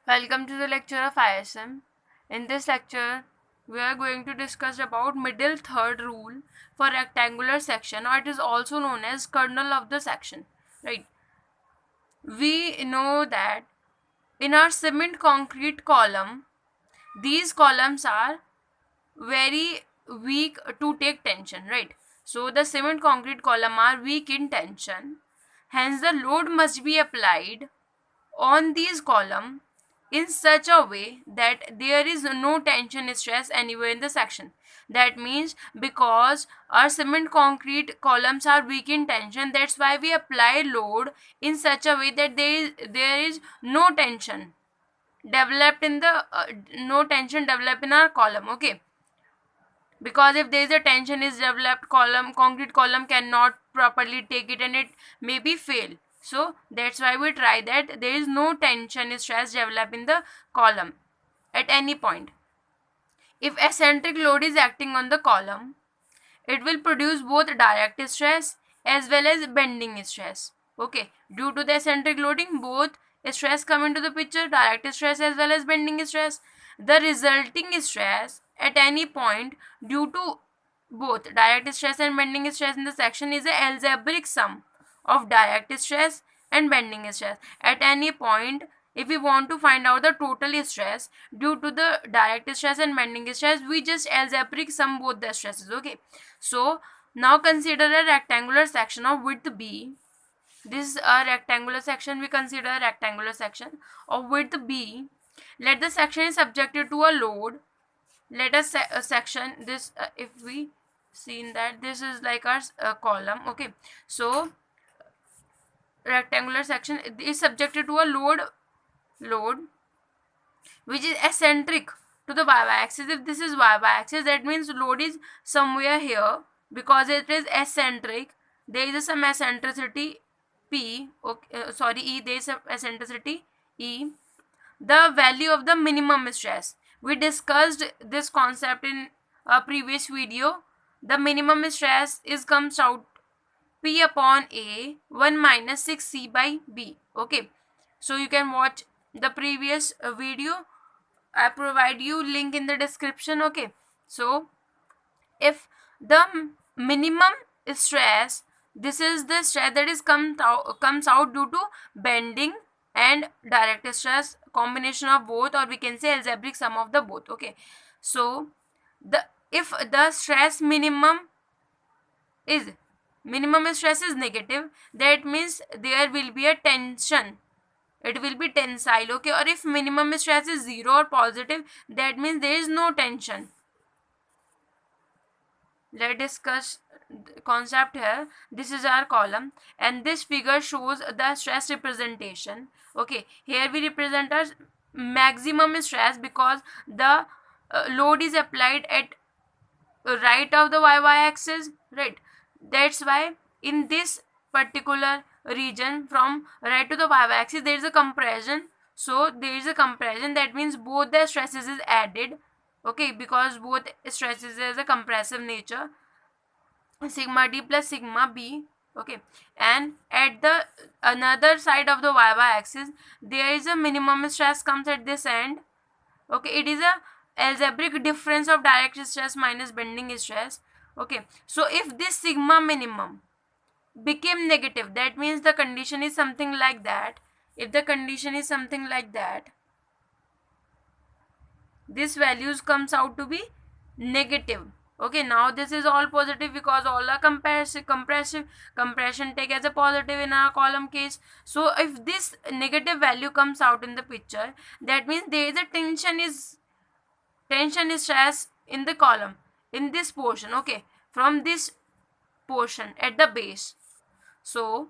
Welcome to the lecture of ISM. In this lecture, we are going to discuss about middle third rule for rectangular section, or it is also known as kernel of the section. Right? We know that in our cement concrete column, these columns are very weak to take tension. Right? So the cement concrete column are weak in tension. Hence, the load must be applied on these column in such a way that there is no tension stress anywhere in the section. That means because our cement concrete columns are weak in tension, that's why we apply load in such a way that there is no tension developed in the no tension developed in our column. Okay, because if there is a tension is developed, column concrete column cannot properly take it and it may be fail. So that's why we try that there is no tension stress developed in the column at any point. If eccentric load is acting on the column, it will produce both direct stress as well as bending stress. Okay, due to the eccentric loading, both stress come into the picture, direct stress as well as bending stress. The resulting stress at any point due to both direct stress and bending stress in the section is a algebraic sum of direct stress and bending stress. At any point, if we want to find out the total stress due to the direct stress and bending stress, we just algebraic sum both the stresses. Okay, so now consider a rectangular section of width b. This is a rectangular section. We consider a rectangular section of width b. Let the section is subjected to a load. Let us a section this if we seen that this is like our column. Okay, so rectangular section is subjected to a load which is eccentric to the y-axis. If this is y-axis, that means load is somewhere here. Because it is eccentric, there is some eccentricity p. Okay, E. There is some eccentricity e. The value of the minimum stress. We discussed this concept in a previous video. The minimum stress is comes out p upon a 1 minus 6c by b. Okay, so you can watch the previous video. I provide you link in the description. Okay, so if the minimum stress, this is the stress that is comes out due to bending and direct stress, combination of both, or we can say algebraic sum of the both. Okay, so the if the stress is minimum stress is negative, that means there will be a tension, it will be tensile. Okay, or if minimum stress is 0 or positive, that means there is no tension. Let's discuss the concept here. This is our column and this figure shows the stress representation. Okay, here we represent our maximum stress because the load is applied at right of the y-axis, right? That's why in this particular region from right to the y-axis there is a compression. So there is a compression, that means both the stresses is added. Okay, because both stresses has a compressive nature, sigma d plus sigma b. Okay, and at the another side of the y-axis there is a minimum stress comes at this end. Okay, it is a algebraic difference of direct stress minus bending stress. Okay, so if this sigma minimum became negative, that means the condition is something like that. If the condition is something like that, this values comes out to be negative. Okay, now this is all positive because all are compression take as a positive in our column case. So if this negative value comes out in the picture, that means there is a tension stress in the column in this portion. Okay, from this portion at the base. So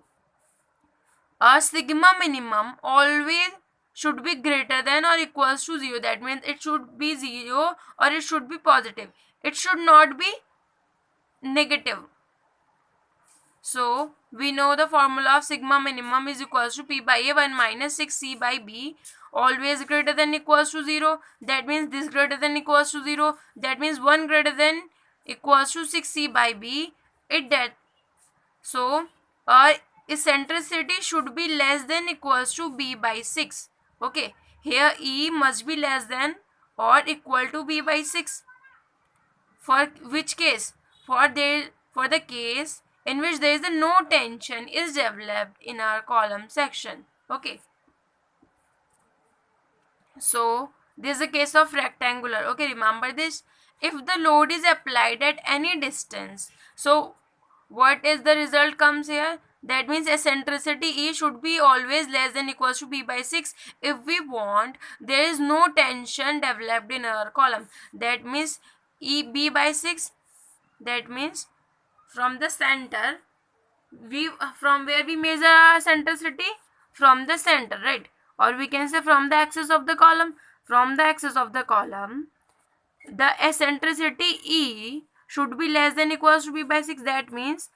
a sigma minimum always should be greater than or equals to 0. That means it should be 0 or it should be positive. It should not be negative. So we know the formula of sigma minimum is equals to p by a 1 minus 6c by b, always greater than equals to 0. That means this greater than equals to 0. That means 1 greater than equals to 6c by b. It that so our eccentricity should be less than equals to b by 6. Okay, Here E must be less than or equal to B by 6. For which case? For the case in which there is no tension is developed in our column section. Okay. So this is a case of rectangular. Okay, remember this. If the load is applied at any distance, so what is the result comes here? That means eccentricity E should be always less than equals to B by 6 if we want there is no tension developed in our column. That means E B by 6, that means from the center, we from where we measure our centricity, from the center, right? Or we can say from the axis of the column. From the axis of the column, the eccentricity E should be less than equals to B by 6. That means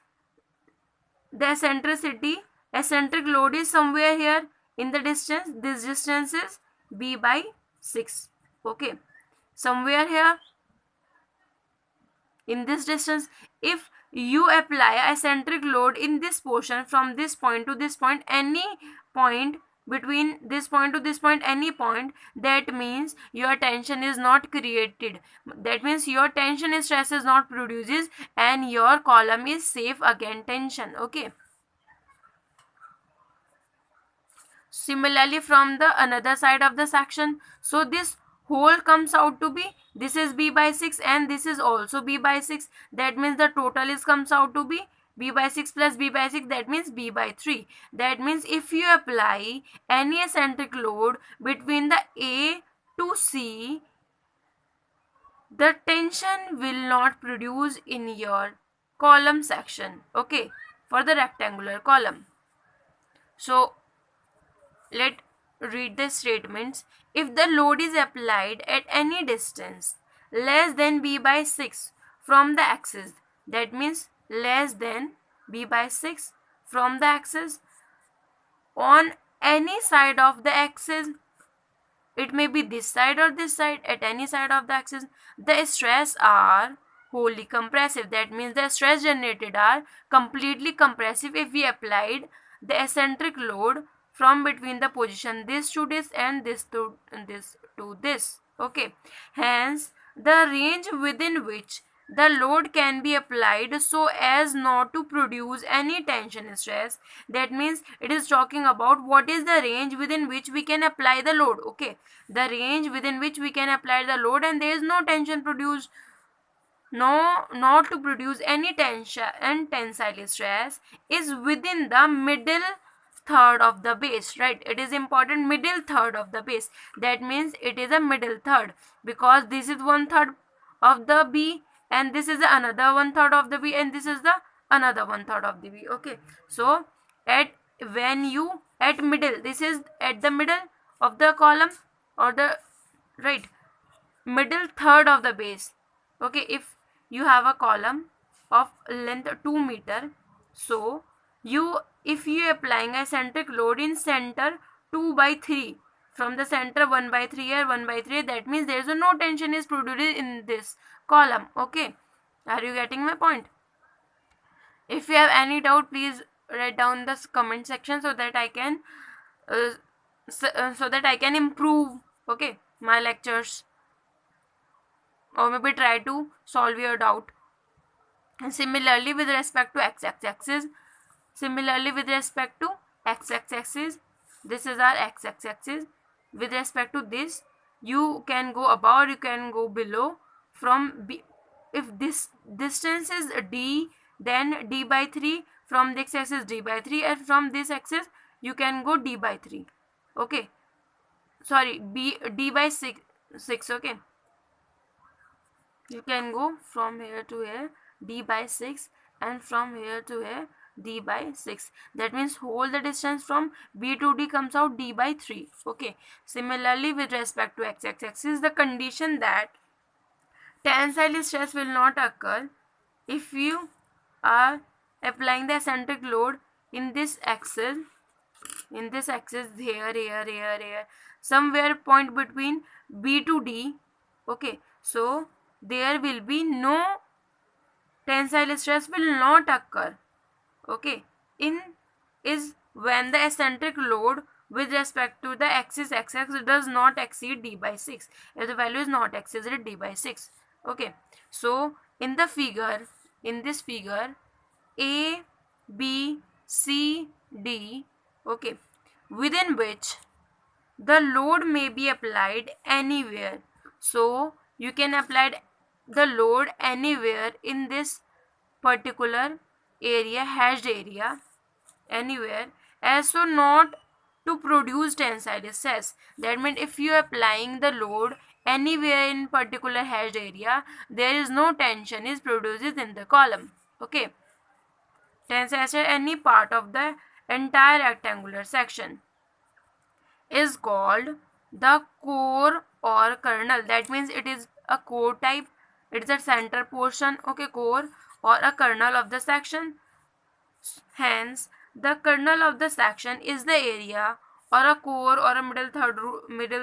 the eccentric load is somewhere here in the distance. This distance is B by 6. Okay, somewhere here in this distance. If you apply a eccentric load in this portion from this point to this point, any point between this point to this point, any point, that means your tension is not created. That means your tension stress is not produces and your column is safe against tension. Okay. Similarly, from the another side of the section, so this whole comes out to be, this is B by 6 and this is also B by 6. That means the total is comes out to be B by 6 plus B by 6, that means B by 3. That means if you apply any eccentric load between the A to C, the tension will not produce in your column section. Okay, for the rectangular column. So let's read the statements. If the load is applied at any distance less than B by 6 from the axis, that means less than B by 6 from the axis, on any side of the axis, it may be this side or this side, at any side of the axis, the stress are wholly compressive. That means the stress generated are completely compressive if we applied the eccentric load from between the position this to this and this to this. Okay, hence the range within which the load can be applied so as not to produce any tension stress. That means it is talking about what is the range within which we can apply the load. Okay, the range within which we can apply the load and there is no tension produced, not to produce any tension and tensile stress, is within the middle third of the base, right? It is important, middle third of the base. That means it is a middle third because this is 1/3 of the B and this is another 1/3 of the B and this is the another 1/3 of the B. Okay, so at when you at middle, this is at the middle of the column or the right middle third of the base. Okay, if you have a column of length 2 meter, so if you applying a eccentric load in center 2 by 3, from the center 1 by 3 or 1 by 3, that means there is no tension is produced in this column. Okay, are you getting my point? If you have any doubt, please write down the comment section so that I can improve, okay, my lectures, or maybe try to solve your doubt. And similarly with respect to x-axis, this is our x-axis. With respect to this, you can go above or you can go below. From B, if this distance is D, then D by 3, from this axis D by 3, and from this axis you can go D by 3. Okay, sorry, D by 6. Okay, you can go from here to here D by 6 and from here to here D by 6. That means whole the distance from B to D comes out D by 3. Okay, similarly with respect to x-axis, the condition that tensile stress will not occur if you are applying the eccentric load in this axis, here, somewhere point between B to D. Okay, so there will be no tensile stress will not occur. Okay, in is when the eccentric load with respect to the axis x-axis does not exceed d by 6, if the value is not exceeded d by 6. Okay, so in the figure, in this figure, a, b, c, d, okay, within which the load may be applied anywhere. So you can apply the load anywhere in this particular area, hashed area, anywhere, as so not to produce tensile stress. That means if you are applying the load anywhere in particular hashed area, there is no tension is produced in the column. Okay, tensile stress any part of the entire rectangular section is called the core or kernel. That means it is a core type, it is a center portion, okay, core or a kernel of the section. Hence the kernel of the section is the area or a core or a middle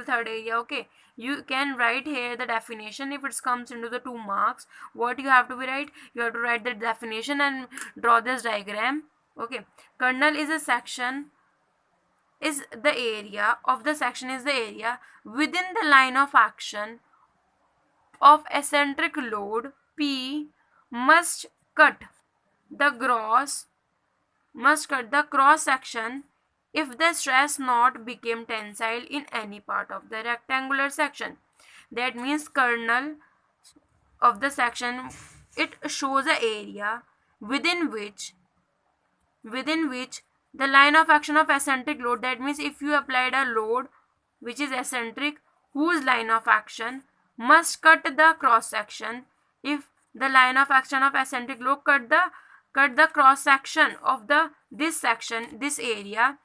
third area. Okay, you can write here the definition if it comes into the 2 marks. What you have to be write, you have to write the definition and draw this diagram. Okay, kernel is a section, is the area of the section, is the area within the line of action of eccentric load P must cut the cross section if the stress not became tensile in any part of the rectangular section. That means kernel of the section, it shows the area within which the line of action of eccentric load, that means if you applied a load which is eccentric, whose line of action must cut the cross section if the line of action of eccentric load cut the cross section of this section, this area,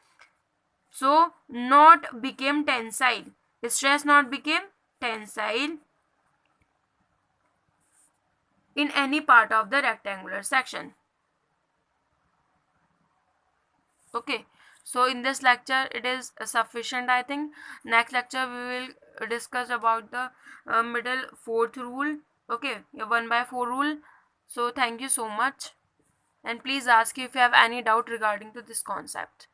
so not became tensile, stress not became tensile in any part of the rectangular section. Okay, so in this lecture it is sufficient, I think. Next lecture we will discuss about the middle fourth rule, okay, 1/4 rule. So thank you so much, and please ask if you have any doubt regarding to this concept.